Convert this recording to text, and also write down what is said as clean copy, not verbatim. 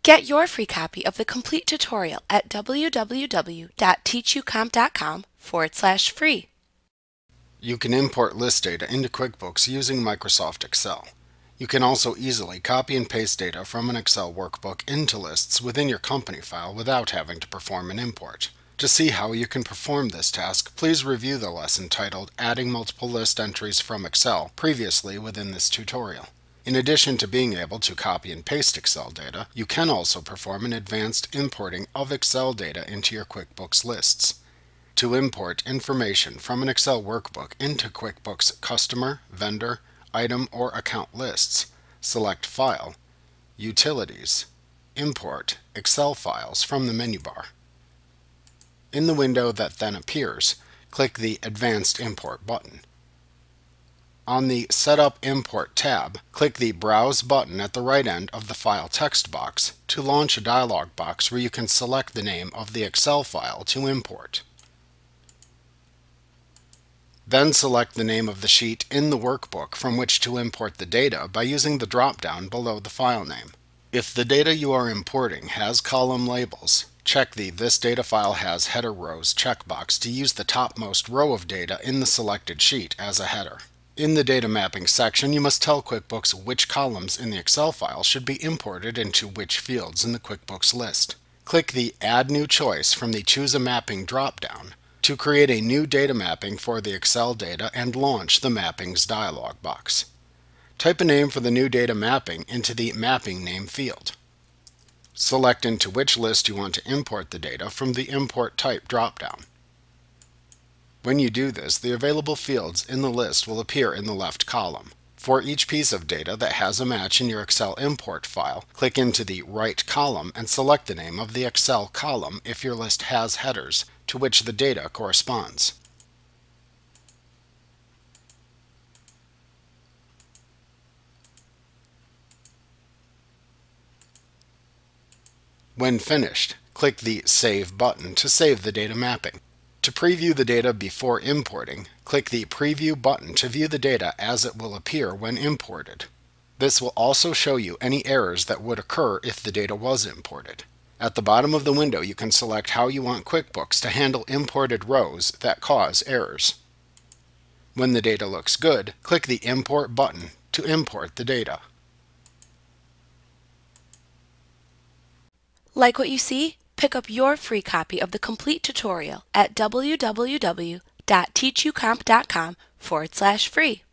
Get your free copy of the complete tutorial at www.teachucomp.com/free. You can import list data into QuickBooks using Microsoft Excel. You can also easily copy and paste data from an Excel workbook into lists within your company file without having to perform an import. To see how you can perform this task, please review the lesson titled Adding Multiple List Entries from Excel previously within this tutorial. In addition to being able to copy and paste Excel data, you can also perform an advanced importing of Excel data into your QuickBooks lists. To import information from an Excel workbook into QuickBooks Customer, Vendor, Item, or Account lists, select File, Utilities, Import Excel Files from the menu bar. In the window that then appears, click the Advanced Import button. On the Setup Import tab, click the Browse button at the right end of the File text box to launch a dialog box where you can select the name of the Excel file to import. Then select the name of the sheet in the workbook from which to import the data by using the drop-down below the file name. If the data you are importing has column labels, check the This data file has header rows checkbox to use the topmost row of data in the selected sheet as a header. In the data mapping section, you must tell QuickBooks which columns in the Excel file should be imported into which fields in the QuickBooks list. Click the Add New choice from the Choose a Mapping drop-down to create a new data mapping for the Excel data and launch the Mappings dialog box. Type a name for the new data mapping into the Mapping Name field. Select into which list you want to import the data from the Import Type drop-down. When you do this, the available fields in the list will appear in the left column. For each piece of data that has a match in your Excel import file, click into the right column and select the name of the Excel column if your list has headers to which the data corresponds. When finished, click the Save button to save the data mapping. To preview the data before importing, click the Preview button to view the data as it will appear when imported. This will also show you any errors that would occur if the data was imported. At the bottom of the window, you can select how you want QuickBooks to handle imported rows that cause errors. When the data looks good, click the Import button to import the data. Like what you see? Pick up your free copy of the complete tutorial at www.teachucomp.com/free.